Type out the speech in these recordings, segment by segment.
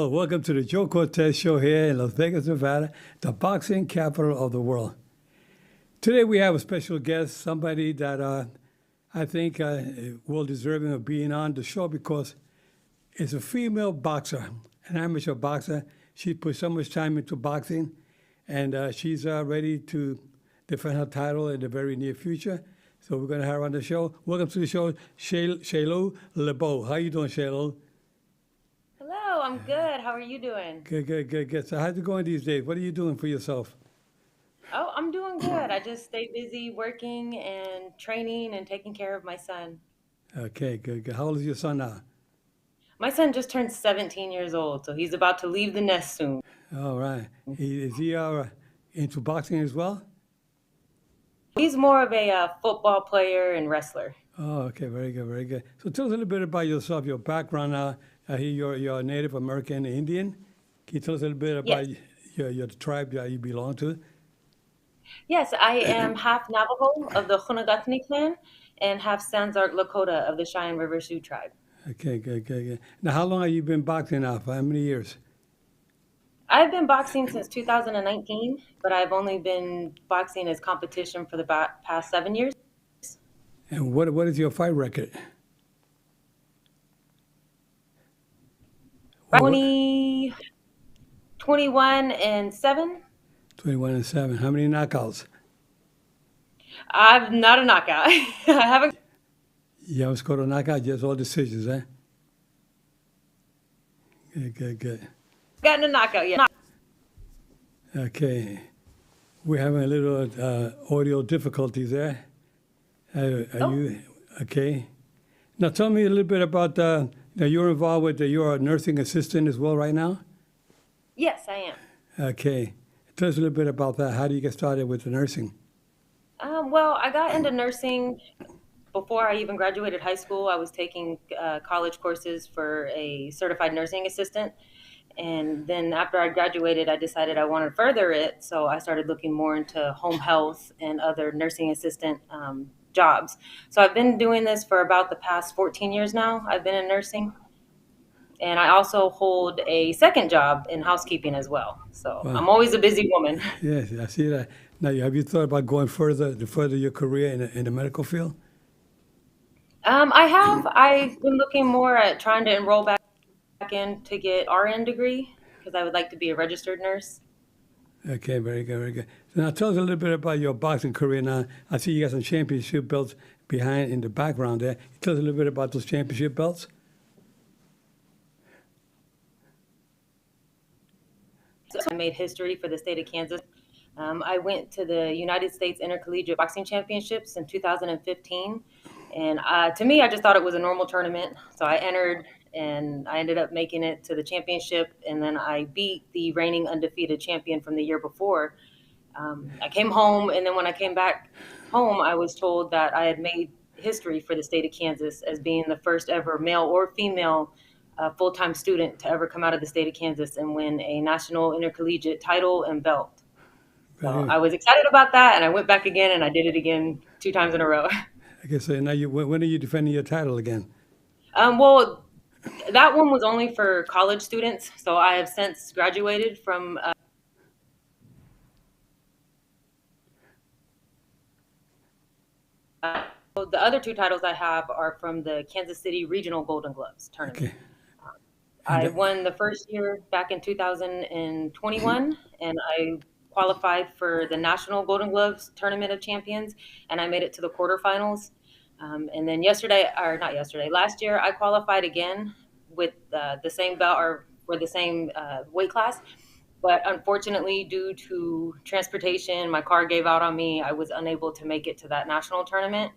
Hello, welcome to the Joe Cortez Show here in Las Vegas, Nevada, the boxing capital of the world. Today we have a special guest, somebody that I think well deserving of being on the show because it's a female boxer, an amateur boxer. She put so much time into boxing, and she's ready to defend her title in the very near future. So we're going to have her on the show. Welcome to the show, Shiloh LeBeau. How you doing, Shiloh? Hello, I'm good. How are you doing? Good. So how's it going these days? What are you doing for yourself? Oh, I'm doing good. I just stay busy working and training and taking care of my son. Okay, good. How old is your son now? My son just turned 17 years old, so he's about to leave the nest soon. All right. Is he into boxing as well? He's more of a football player and wrestler. Oh, okay. Very good. So tell us a little bit about yourself, your background. I hear you're a Native American Indian. Can you tell us a little bit Yes, about your tribe that you belong to? yes, I am half Navajo of the Hunagutni clan and half Sanzark Lakota of the Cheyenne River Sioux tribe. Okay, good. Now, how long have you been boxing now? For how many years? I've been boxing since 2019, but I've only been boxing as competition for the past 7 years. And what is your fight record? What? 20, 21 and 7. 21-7. How many knockouts? I'm not a knockout. I haven't You haven't scored a knockout, just all decisions, eh? Good. gotten a knockout yet. Okay. We're having a little audio difficulties there. Are Oh, you okay? Now tell me a little bit about now you're involved with you're a nursing assistant as well right now. yes, I am. Okay, tell us a little bit about that. How do you get started with the nursing? Well, I got into nursing before I even graduated high school. I was taking college courses for a certified nursing assistant. And then after I graduated, I decided I wanted to further it. So I started looking more into home health and other nursing assistant jobs. So I've been doing this for about the past 14 years now. I've been in nursing. And I also hold a second job in housekeeping as well. So Wow. I'm always a busy woman. Yes, I see that. Now, have you thought about going further to further your career in the medical field? I have. I've been looking more at trying to enroll back in to get RN degree because I would like to be a registered nurse. Okay, very good. So now tell us a little bit about your boxing career. Now, I see you got some championship belts behind in the background there. Tell us a little bit about those championship belts. So I made history for the state of Kansas. I went to the United States Intercollegiate Boxing Championships in 2015. And to me, I just thought it was a normal tournament. So I entered and I ended up making it to the championship. And then I beat the reigning undefeated champion from the year before. I came home. And then when I came back home, I was told that I had made history for the state of Kansas as being the first ever male or female full-time student to ever come out of the state of Kansas and win a national intercollegiate title and belt. So Very, I was excited about that, and I went back again, and I did it again 2 times in a row. I guess now when are you defending your title again? Well, that one was only for college students, so I have since graduated from. The other 2 titles I have are from the Kansas City Regional Golden Gloves tournament. Okay, and I won the first year back in 2021, and I qualified for the National Golden Gloves Tournament of Champions, and I made it to the quarterfinals. And then last year, I qualified again with the same belt or for the same weight class. But unfortunately, due to transportation, my car gave out on me. I was unable to make it to that national tournament.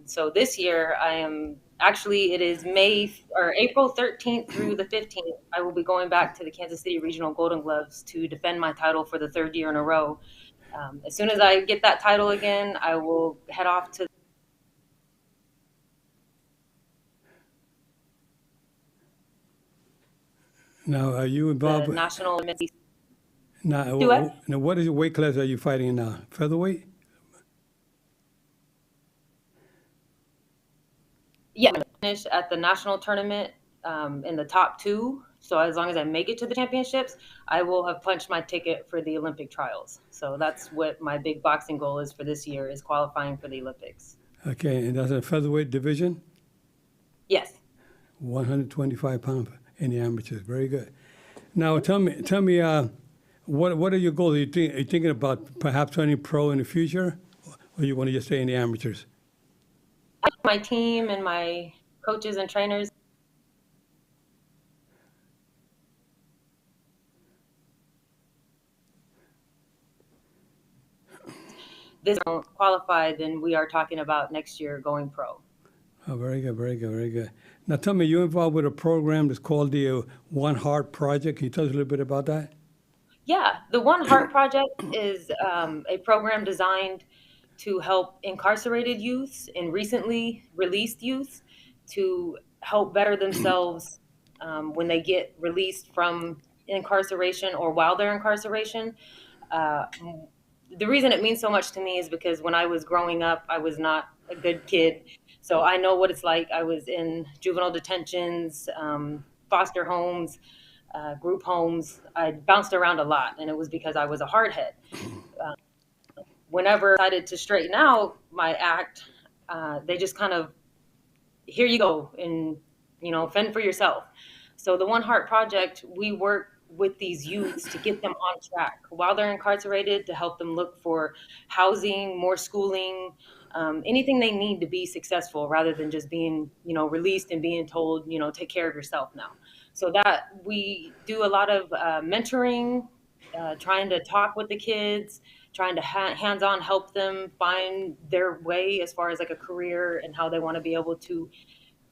So this year, it is April 13th through the 15th. I will be going back to the Kansas City Regional Golden Gloves to defend my title for the third year in a row. As soon as I get that title again, I will head off to now are you the involved with national. now? Do it? Now, what is your weight class are you fighting in now? Featherweight? Yeah, finished at the national tournament in the top two So as long as I make it to the championships, I will have punched my ticket for the Olympic trials. So that's what my big boxing goal is for this year, is qualifying for the Olympics. Okay, and that's a featherweight division, Yes. 125 pounds in the amateurs. Very good. Now tell me, what are your goals? Are you thinking about perhaps turning pro in the future, or you want to just stay in the amateurs? My team and my coaches and trainers, this don't qualify, then we are talking about next year going pro. Oh, very good, very good, very good. Now tell me, you're involved with a program that's called the One Heart Project. Can you tell us a little bit about that? Yeah, the One Heart Project is a program designed to help incarcerated youths and recently released youths to help better themselves when they get released from incarceration or while they're incarceration. Uh, the reason it means so much to me is because when I was growing up, I was not a good kid. So I know what it's like. I was in juvenile detentions, foster homes, group homes. I bounced around a lot, and it was because I was a hardhead. Uh, Whenever I decided to straighten out my act, they just kind of, here you go, and fend for yourself. So the One Heart Project, we work with these youths to get them on track while they're incarcerated, to help them look for housing, more schooling, anything they need to be successful, rather than just being released and being told take care of yourself now. So that we do a lot of mentoring, trying to talk with the kids, trying to hands-on help them find their way as far as like a career and how they want to be able to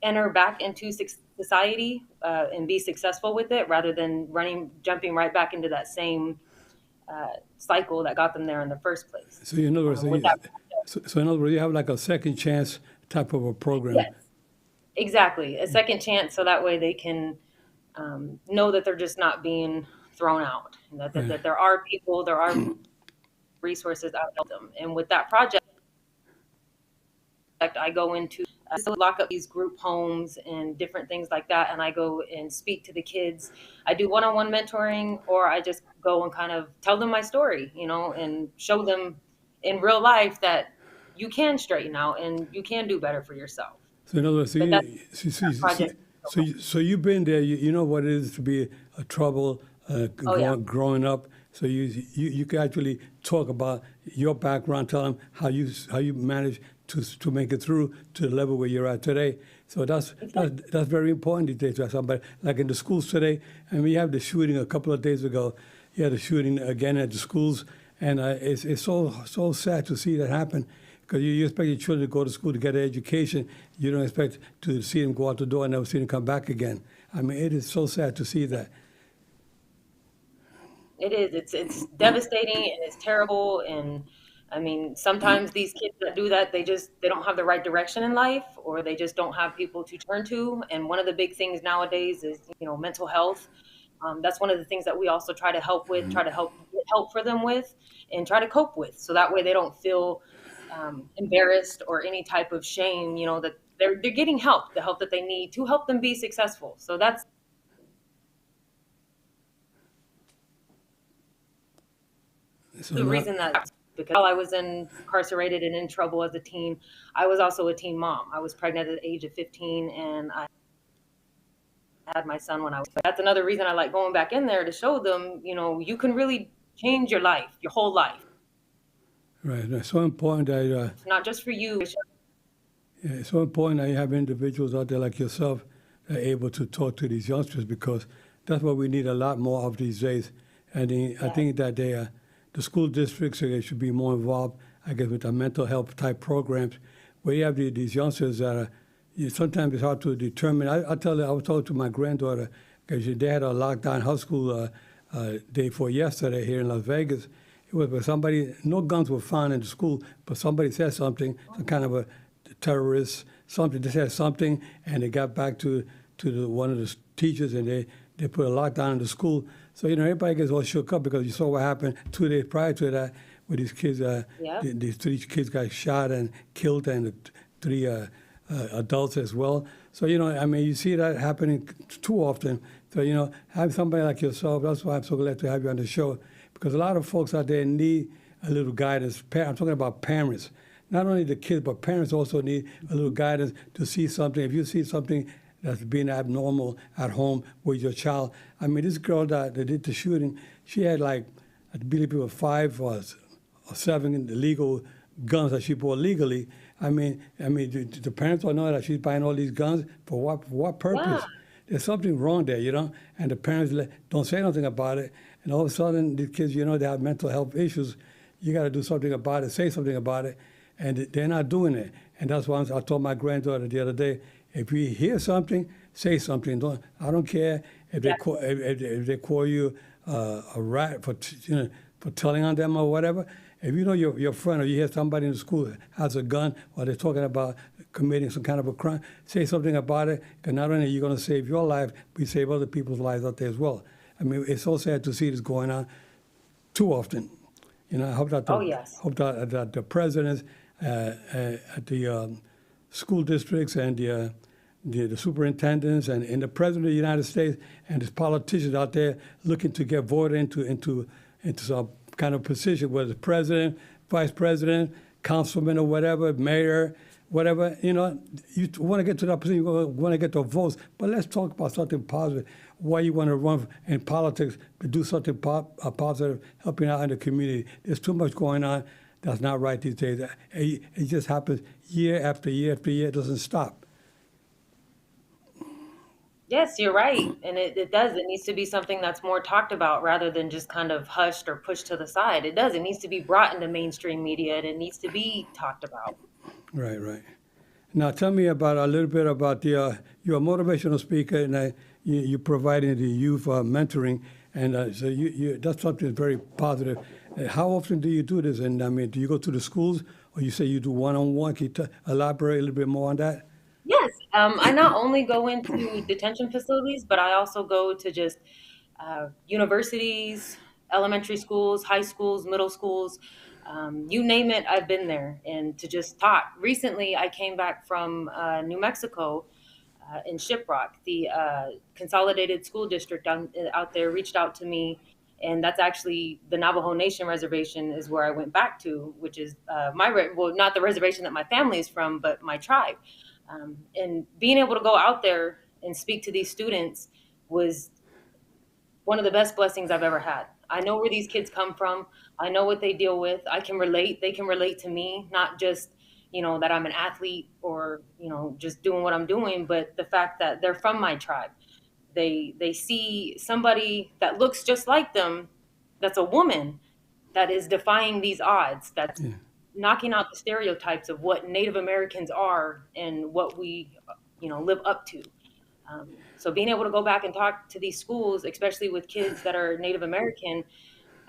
enter back into society and be successful with it, rather than jumping right back into that same cycle that got them there in the first place. So in other words, With that, so in other words, you have like a second chance type of a program. yes, exactly, a second chance, so that way they can know that they're just not being thrown out, and that there are people, there are resources out to help them. And with that project, I go into lock up these group homes and different things like that, and I go and speak to the kids. I do one-on-one mentoring, or I just go and kind of tell them my story, and show them in real life that you can straighten out and you can do better for yourself. So in other words, But that's project. so you've been there. You know what it is to be a trouble Oh yeah, growing up. So you can actually talk about your background, tell them how you managed to make it through to the level where you're at today. So that's very important these days to have somebody like in the schools today. And we have the shooting a couple of days ago. You had the shooting again at the schools, and it's so sad to see that happen. Because you expect your children to go to school to get an education. You don't expect to see them go out the door and never see them come back again. I mean, it is so sad to see that. it is. It's devastating and it's terrible. And I mean, sometimes these kids that do that, they don't have the right direction in life, or they just don't have people to turn to. And one of the big things nowadays is mental health. That's one of the things that we also try to help with, try to get help for them with, and try to cope with, so that way they don't feel embarrassed or any type of shame. That they're getting help, the help that they need to help them be successful. So that's So the now, reason that, because while I was incarcerated and in trouble as a teen, I was also a teen mom. I was pregnant at the age of 15, and I had my son when I was. That's another reason I like going back in there, to show them, you can really change your life, your whole life. right, it's so important that It's not just for you. it's so important that you have individuals out there like yourself that are able to talk to these youngsters, because that's what we need a lot more of these days. And I think that the school districts should be more involved, I guess, with the mental health type programs, where you have these youngsters that are, sometimes it's hard to determine. I was told to my granddaughter, because they had a lockdown high school day for yesterday here in Las Vegas. It was where somebody, no guns were found in the school, but somebody said something, some kind of a terrorist, something. They said something, and they got back to one of the teachers, and they put a lockdown in the school. So, everybody gets all shook up, because you saw what happened 2 days prior to that, where these kids, Yeah. these 3 kids got shot and killed, and the 3 adults as well. So, I mean, you see that happening too often. So, have somebody like yourself. That's why I'm so glad to have you on the show, because a lot of folks out there need a little guidance. I'm talking about parents. Not only the kids, but parents also need a little guidance to see something. If you see something that's being abnormal at home with your child. I mean, this girl that did the shooting, she had I believe it was 5 or 7 illegal guns that she bought legally. I mean, the parents don't know that she's buying all these guns for what purpose? Yeah. There's something wrong there, and the parents don't say nothing about it. And all of a sudden, the kids, they have mental health issues. You got to do something about it, say something about it, and they're not doing it. And that's why I told my granddaughter the other day, if you hear something, say something. I don't care if they if they call you a rat for telling on them or whatever. If you know your friend or you hear somebody in the school that has a gun or they're talking about committing some kind of a crime, say something about it, because not only are you going to save your life, but you save other people's lives out there as well. I mean, it's so sad to see this going on too often. I hope that that the presidents at the school districts and the superintendents and the president of the United States and the politicians out there looking to get voted into some kind of position, whether it's president, vice president, councilman or whatever, mayor, whatever. You want to get to that position, you want to get the votes. But let's talk about something positive. Why you want to run in politics to do something positive, helping out in the community. There's too much going on that's not right these days. It just happens year after year after year. It doesn't stop. Yes, you're right. And it does. It needs to be something that's more talked about rather than just kind of hushed or pushed to the side. It does. It needs to be brought into mainstream media and it needs to be talked about. Right. Now, tell me about a little bit about you're a motivational speaker and you're providing the youth mentoring. And so that's something very positive. How often do you do this? And I mean, do you go to the schools or you say you do one-on-one? Can you elaborate a little bit more on that? Yes. I not only go into detention facilities, but I also go to just universities, elementary schools, high schools, middle schools, you name it, I've been there and to just talk. Recently, I came back from New Mexico in Shiprock. The Consolidated School District out there reached out to me, and that's actually the Navajo Nation Reservation is where I went back to, which is not the reservation that my family is from, but my tribe. And being able to go out there and speak to these students was one of the best blessings I've ever had. I know where these kids come from. I know what they deal with. I can relate. They can relate to me, not just, that I'm an athlete or, just doing what I'm doing, but the fact that they're from my tribe. They see somebody that looks just like them, that's a woman, that is defying these odds, that's knocking out the stereotypes of what Native Americans are and what we, live up to. So being able to go back and talk to these schools, especially with kids that are Native American,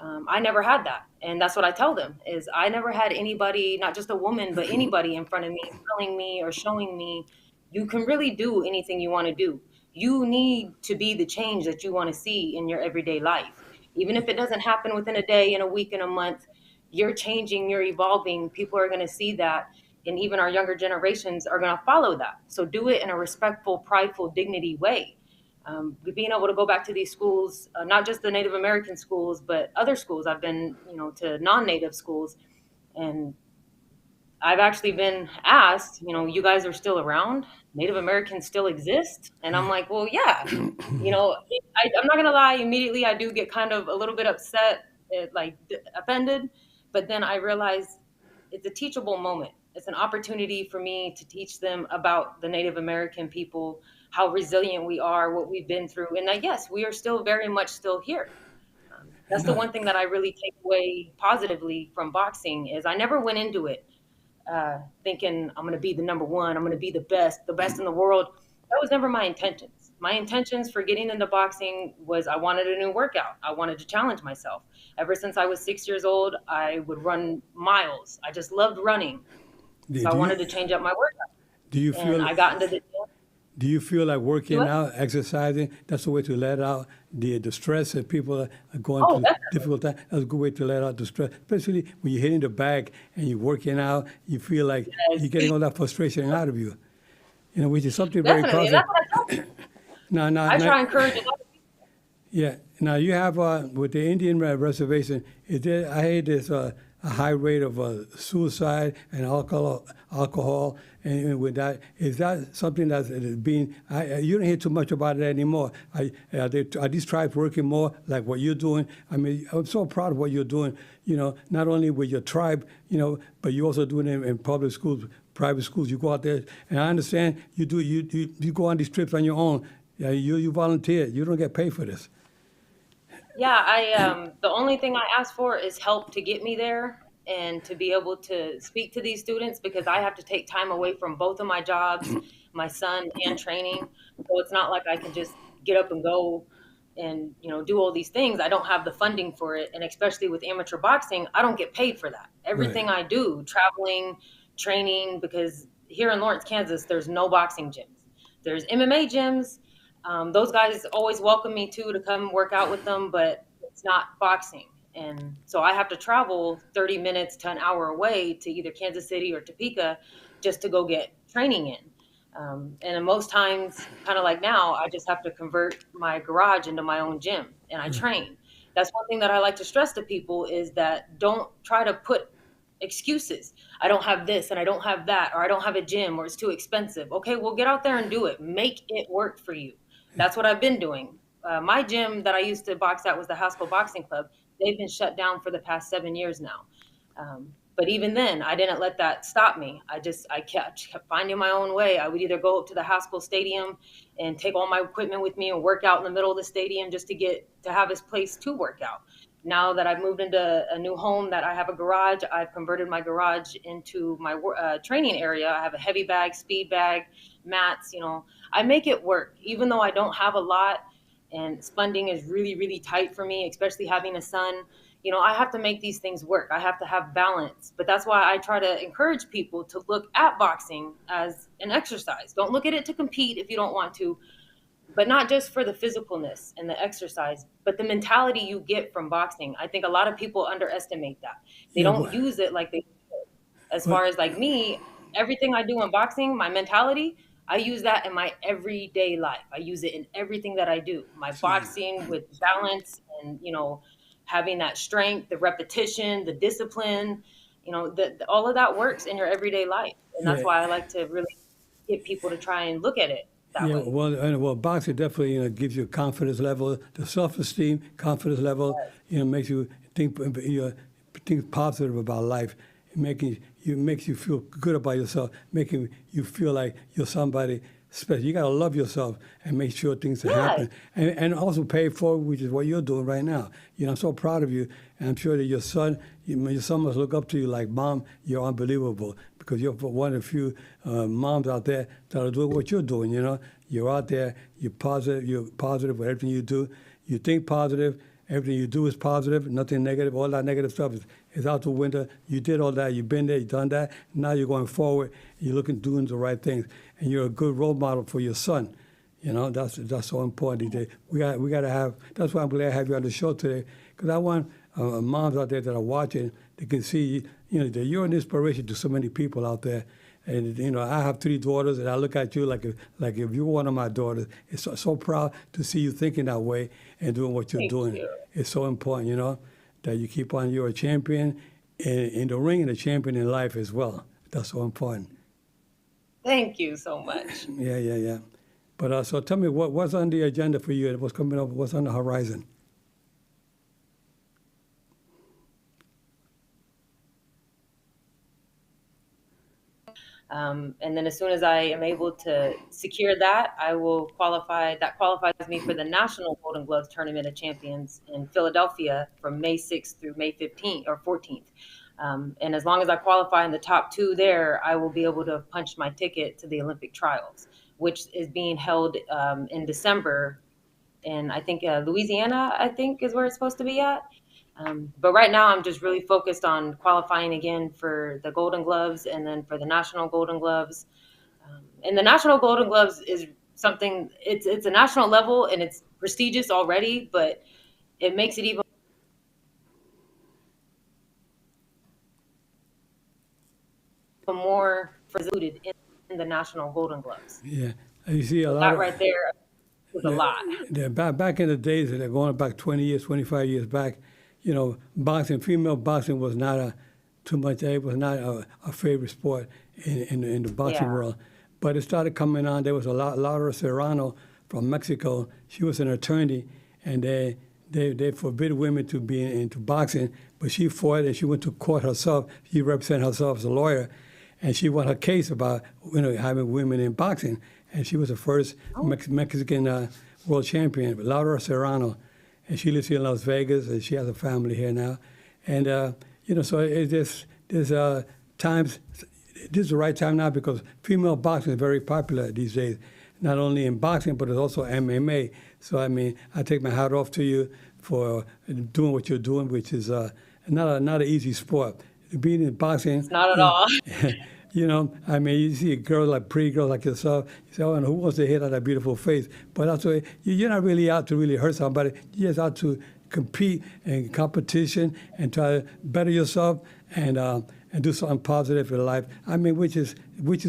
I never had that. And that's what I tell them is I never had anybody, not just a woman, but anybody in front of me telling me or showing me you can really do anything you want to do. You need to be the change that you want to see in your everyday life. Even if it doesn't happen within a day, in a week, in a month, you're changing, you're evolving. People are going to see that. And even our younger generations are going to follow that. So do it in a respectful, prideful, dignity way. Being able to go back to these schools, not just the Native American schools, but other schools. I've been, to non-Native schools. And I've actually been asked, you guys are still around? Native Americans still exist? And I'm like, well, yeah. I'm not going to lie. Immediately, I do get kind of a little bit upset, offended. But then I realize it's a teachable moment. It's an opportunity for me to teach them about the Native American people, how resilient we are, what we've been through. And yes, we are still very much still here. That's the one thing that I really take away positively from boxing is I never went into it thinking I'm going to be the number one, I'm going to be the best in the world. That was never my intentions. My intentions for getting into boxing was I wanted a new workout. I wanted to challenge myself. Ever since I was 6 years old, I would run miles. I just loved running. So I wanted to change up my workout. Do you feel? And I got into the gym. Do you feel like working out, exercising, that's a way to let out the stress that people are going through difficult time? That's a good way to let out the stress, especially when you're hitting the bag and you're working out, you feel like you're getting all that frustration out of you. which is something very Definitely, and positive. that's what I tell people. Now, now, I now, try to encourage a lot of people. yeah. Now you have with the Indian reservation, is there? I heard there's a high rate of suicide and alcohol, and with that, is that something that's being? You don't hear too much about it anymore. Are these tribes working more like what you're doing? I mean, I'm so proud of what you're doing. Not only with your tribe, but you're also doing it in public schools, private schools. You go out there, and I understand you do. You go on these trips on your own. Yeah, you volunteer. You don't get paid for this. Yeah, the only thing I ask for is help to get me there and to be able to speak to these students because I have to take time away from both of my jobs, my son and training. So it's not like I can just get up and go and, do all these things. I don't have the funding for it. And especially with amateur boxing, I don't get paid for that. Right. Everything I do, traveling, training, because here in Lawrence, Kansas, there's no boxing gyms. There's MMA gyms. Those guys always welcome me too to come work out with them, but it's not boxing. And so I have to travel 30 minutes to an hour away to either Kansas City or Topeka just to go get training in. And in most times, kind of like now, I just have to convert my garage into my own gym and I train. That's one thing that I like to stress to people is that don't try to put excuses. I don't have this and I don't have that, or I don't have a gym or it's too expensive. Okay, well, get out there and do it. Make it work for you. That's what I've been doing. My gym that I used to box at was the Haskell Boxing Club. They've been shut down for the past 7 years now. But even then, I didn't let that stop me. I kept finding my own way. I would either go up to the Haskell Stadium and take all my equipment with me and work out in the middle of the stadium just to have this place to work out. Now that I've moved into a new home that I have a garage, I've converted my garage into my training area. I have a heavy bag, speed bag, mats. I make it work, even though I don't have a lot and funding is really, really tight for me, especially having a son. I have to make these things work. I have to have balance. But that's why I try to encourage people to look at boxing as an exercise. Don't look at it to compete if you don't want to, but not just for the physicalness and the exercise, but the mentality you get from boxing. I think a lot of people underestimate that. They Yeah, don't use it like they should. As but far as like me, everything I do in boxing, my mentality, I use that in my everyday life. I use it in everything that I do. My boxing with balance and, having that strength, the repetition, the discipline, all of that works in your everyday life. And that's yeah, why I like to really get people to try and look at it that yeah. way. Well, boxing definitely gives you a confidence level, the self-esteem, confidence level. Makes you think positive about life. Makes you feel good about yourself, making you feel like you're somebody special. You gotta love yourself and make sure things are Yes. happening, and also pay it forward, which is what you're doing right now. I'm so proud of you, and I'm sure that your son must look up to you like, Mom, you're unbelievable because you're one of the few moms out there that are doing what you're doing. You're out there, you're positive with everything you do. You think positive. Everything you do is positive, nothing negative. All that negative stuff is out the window. You did all that. You've been there. You've done that. Now you're going forward. You're doing the right things, and you're a good role model for your son. That's so important. We got to have. That's why I'm glad to have you on the show today, because I want moms out there that are watching. They can see that you're an inspiration to so many people out there. And I have 3 daughters, and I look at you like if you're one of my daughters. It's so proud to see you thinking that way and doing what you're Thank doing. you. It's so important, that you keep on. You're a champion in the ring and a champion in life as well. That's so important. Thank you so much. Yeah, yeah, yeah. But so tell me, what's on the agenda for you? What's coming up? What's on the horizon? And then as soon as I am able to secure that, I will qualify. That qualifies me for the National Golden Gloves Tournament of Champions in Philadelphia from May 6th through May 15th or 14th. And as long as I qualify in the top 2 there, I will be able to punch my ticket to the Olympic trials, which is being held in December. And I think Louisiana, I think, is where it's supposed to be at. But right now, I'm just really focused on qualifying again for the Golden Gloves and then for the National Golden Gloves. And the National Golden Gloves is something, it's a national level and it's prestigious already, but it makes it even more included in the national Golden Gloves. Yeah, you see a So lot that of right there was a lot. back in the days, they're going back 20 years, 25 years back. Boxing, female boxing was not too much. It was not a favorite sport in the boxing Yeah. world. But it started coming on. There was a Laura Serrano from Mexico. She was an attorney, and they forbid women to be into boxing. But she fought, and she went to court herself. She represented herself as a lawyer, and she won her case about having women in boxing. And she was the first Oh, Mexican world champion, Laura Serrano. And she lives here in Las Vegas, and she has a family here now. And so it's just there's times. This is the right time now because female boxing is very popular these days, not only in boxing but it's also MMA. So I mean, I take my hat off to you for doing what you're doing, which is not an easy sport. Being in boxing, it's not at all. I mean, you see a girl pretty girl like yourself, you say, oh, and who wants to hit on that beautiful face? But that's why you're not really out to really hurt somebody. You're just out to compete in competition and try to better yourself and do something positive in life. I mean, which is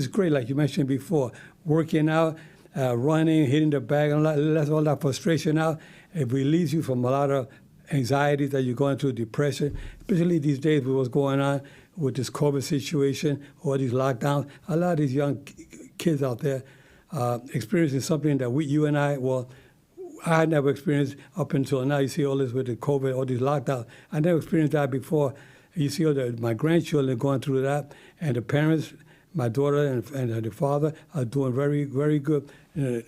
great, like you mentioned before, working out, running, hitting the bag, and let all that frustration out. It relieves you from a lot of anxiety that you're going through, depression, especially these days with what's going on with this COVID situation or these lockdowns. A lot of these young kids out there experiencing something that you and I had never experienced up until now. You see all this with the COVID, all these lockdowns. I never experienced that before. You see my grandchildren going through that, and the parents, my daughter and the father, are doing very, very good,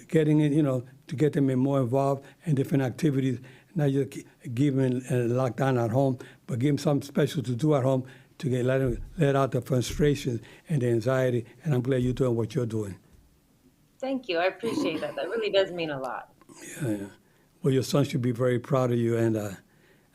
getting in, to get them more involved in different activities. Not just give them locked down at home, but give them something special to do at home to let out the frustration and the anxiety. And I'm glad you're doing what you're doing. Thank you. I appreciate that. That really does mean a lot. Yeah. Well, your son should be very proud of you, and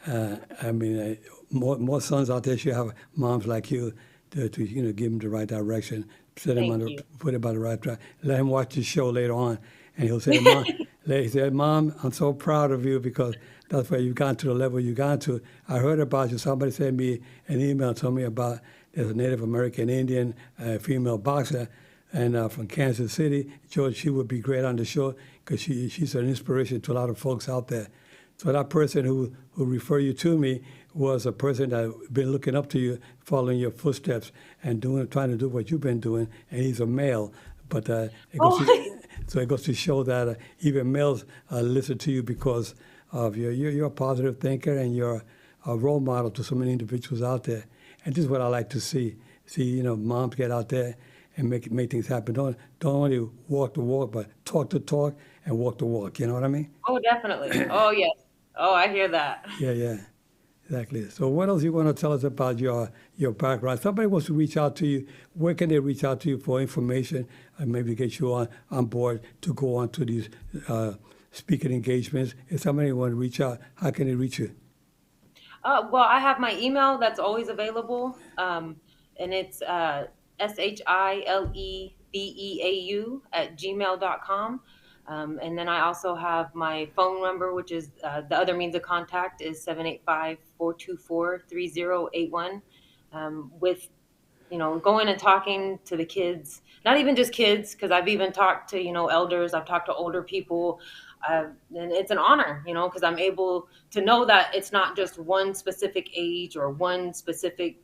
I mean, more sons out there should have moms like you to give them the right direction, Thank you. put him on the right track. Let him watch the show later on, and he'll say, "Mom, he said, Mom, I'm so proud of you because that's where you've gone to the level you got to. I heard about you. Somebody sent me an email, told me about there's a Native American Indian female boxer." And from Kansas City, George, she would be great on the show because she's an inspiration to a lot of folks out there. So that person who referred you to me was a person that been looking up to you, following your footsteps, and trying to do what you've been doing. And he's a male, but Oh, it goes to show that even males listen to you because of you're a positive thinker and you're a role model to so many individuals out there. And this is what I like to see. See, moms get out there and make things happen. Don't only walk the walk, but talk the talk and walk the walk. You know what I mean? oh, definitely. Oh, yes. Oh, I hear that. Yeah, exactly. So what else you want to tell us about your background? Somebody wants to reach out to you. Where can they reach out to you for information and maybe get you on board to go on to these speaking engagements? If somebody want to reach out, how can they reach you? Well, I have my email that's always available, and it's SHILEBEAU@gmail.com. And then I also have my phone number, which is the other means of contact is 785-424-3081. With going and talking to the kids, not even just kids, because I've even talked to elders. I've talked to older people, and it's an honor, because I'm able to know that it's not just one specific age or one specific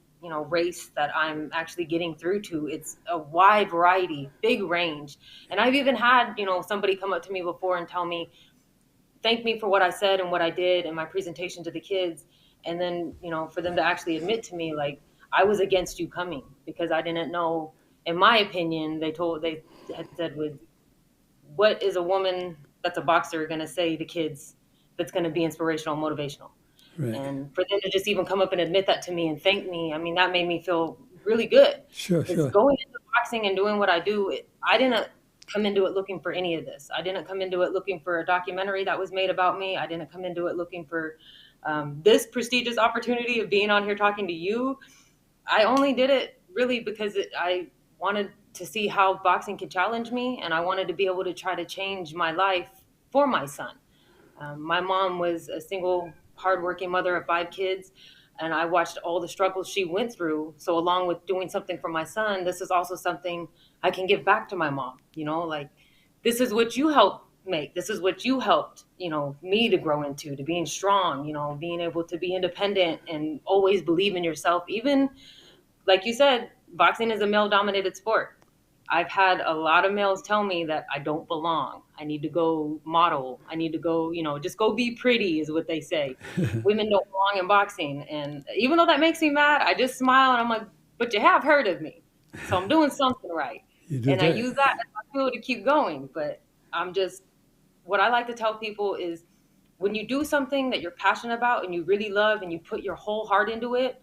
race that I'm actually getting through to. It's a wide variety, big range. And I've even had, somebody come up to me before and thank me for what I said and what I did in my presentation to the kids. And then, for them to actually admit to me, like, I was against you coming because I didn't know, in my opinion, they had said, what is a woman that's a boxer going to say to kids that's going to be inspirational, motivational? Right. And for them to just even come up and admit that to me and thank me, I mean, that made me feel really good. Sure. Going into boxing and doing what I do, I didn't come into it looking for any of this. I didn't come into it looking for a documentary that was made about me. I didn't come into it looking for this prestigious opportunity of being on here talking to you. I only did it really because I wanted to see how boxing could challenge me, and I wanted to be able to try to change my life for my son. My mom was a single, hardworking mother of 5 kids. and I watched all the struggles she went through. So along with doing something for my son, this is also something I can give back to my mom. Like, this is what you helped make. This is what you helped, me to grow into, to being strong, being able to be independent and always believe in yourself. Even like you said, boxing is a male dominated sport. I've had a lot of males tell me that I don't belong. I need to go model. I need to go, just go be pretty, is what they say. Women don't belong in boxing. And even though that makes me mad, I just smile and I'm like, but you have heard of me. So I'm doing something right. You do And I that. use that as my fuel to keep going. But what I like to tell people is when you do something that you're passionate about and you really love and you put your whole heart into it,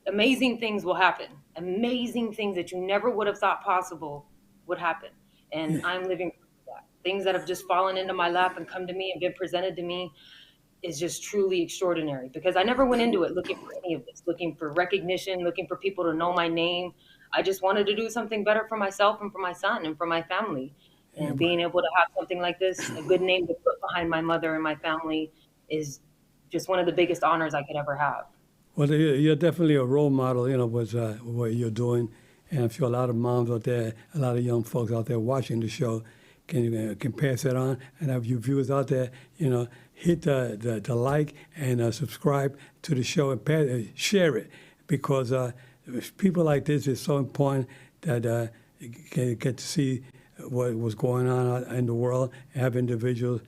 amazing things will happen. Amazing things that you never would have thought possible would happen. And Yeah. I'm living for that. Things that have just fallen into my lap and come to me and been presented to me is just truly extraordinary, because I never went into it looking for any of this, looking for recognition, looking for people to know my name. I just wanted to do something better for myself and for my son and for my family. Yeah, And being able to have something like this, a good name to put behind my mother and my family, is just one of the biggest honors I could ever have. well, you're definitely a role model, with what you're doing. And I'm sure a lot of moms out there, a lot of young folks out there watching the show can pass it on. And have you viewers out there, hit the like and subscribe to the show and share it, because people like this is so important that you can get to see what was going on out in the world, and have individuals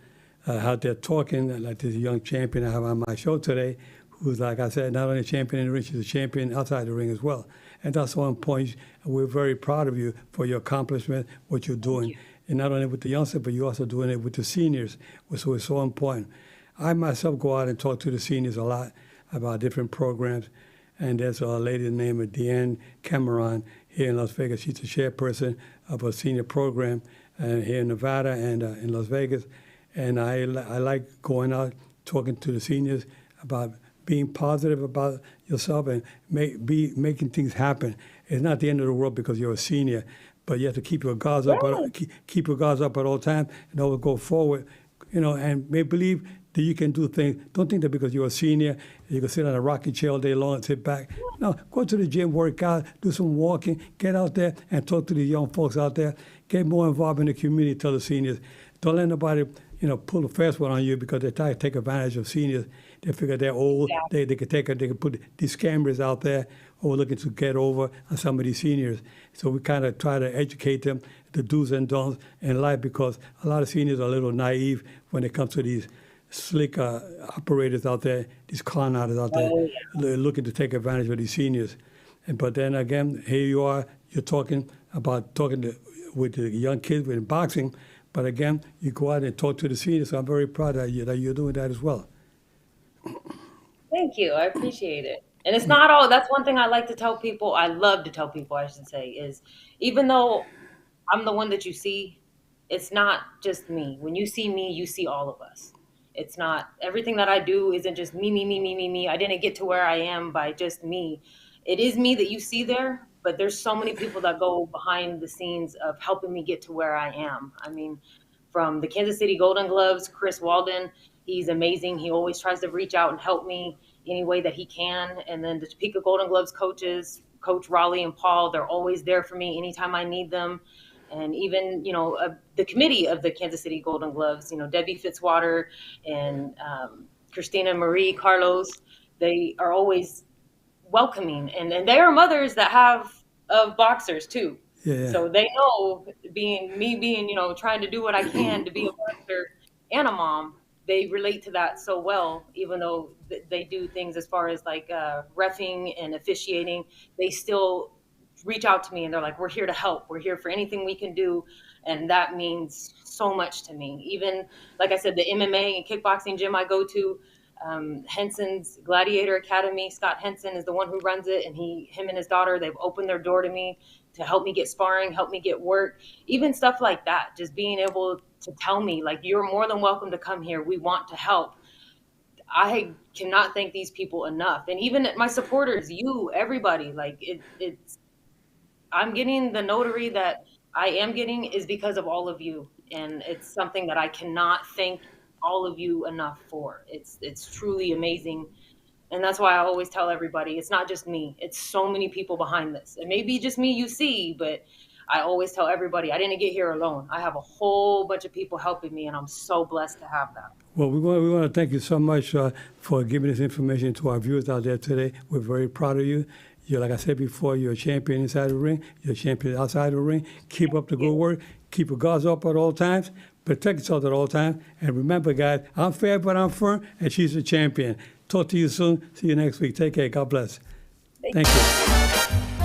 out there talking, like this young champion I have on my show today, who's, like I said, not only a champion in the ring, she's a champion outside the ring as well. And that's so important. We're very proud of you for your accomplishment, what you're doing. And not only with the youngsters, but you're also doing it with the seniors, which is so important. I myself go out and talk to the seniors a lot about different programs. And there's a lady named Deanne Cameron here in Las Vegas. She's the chairperson of a senior program here in Nevada and in Las Vegas. And I like going out, talking to the seniors about being positive about yourself and making things happen. It's not the end of the world because you're a senior, but you have to keep your guards up, keep your guards up at all times, and always go forward, and believe that you can do things. Don't think that because you're a senior, you can sit on a rocking chair all day long and sit back. No, go to the gym, work out, do some walking, get out there and talk to the young folks out there. Get more involved in the community, tell the seniors. Don't let nobody, pull a fast one on you because they try to take advantage of seniors. They figure they're old. Yeah. They can put these cameras out there, or looking to get over on some of these seniors. So we kind of try to educate them, the do's and don'ts in life, because a lot of seniors are a little naive when it comes to these slick operators out there, these con artists out there, looking to take advantage of these seniors. But then again, here you are, you're talking with the young kids in boxing, but again, you go out and talk to the seniors, so I'm very proud that you're doing that as well. Thank you. I appreciate it. And it's not all, that's one thing I like to tell people. I love to tell people, I should say, is even though I'm the one that you see, it's not just me. When you see me, you see all of us. It's not, everything that I do isn't just me, me, me, me, me, me. I didn't get to where I am by just me. It is me that you see there, but there's so many people that go behind the scenes of helping me get to where I am. I mean, from the Kansas City Golden Gloves, Chris Walden, he's amazing. He always tries to reach out and help me any way that he can. And then the Topeka Golden Gloves coaches, Coach Raleigh and Paul, they're always there for me anytime I need them. And even, the committee of the Kansas City Golden Gloves, Debbie Fitzwater and Christina Marie Carlos, they are always welcoming. And they are mothers that have of boxers too. Yeah. So they know being, trying to do what I can to be a boxer and a mom, they relate to that so well, even though they do things as far as like reffing and officiating, they still reach out to me and they're like, we're here to help. We're here for anything we can do. And that means so much to me. Even, like I said, the MMA and kickboxing gym I go to, Henson's Gladiator Academy, Scott Henson is the one who runs it. And him and his daughter, they've opened their door to me to help me get sparring, help me get work, even stuff like that. Just being able to tell me, like, you're more than welcome to come here. We want to help. I cannot thank these people enough. And even my supporters, you, everybody, like it's, I'm getting the notary that I am getting is because of all of you. And it's something that I cannot thank all of you enough for. It's truly amazing And that's why I always tell everybody, it's not just me. It's so many people behind this. It may be just me you see, but I always tell everybody, I didn't get here alone. I have a whole bunch of people helping me, and I'm so blessed to have that. Well, we want to thank you so much for giving this information to our viewers out there today. We're very proud of you. You're, like I said before, you're a champion inside the ring. You're a champion outside the ring. Keep up the good work. Keep your guards up at all times. Protect yourself at all times. And remember, guys, I'm fair, but I'm firm, and she's a champion. Talk to you soon. See you next week. Take care. God bless. Thank you.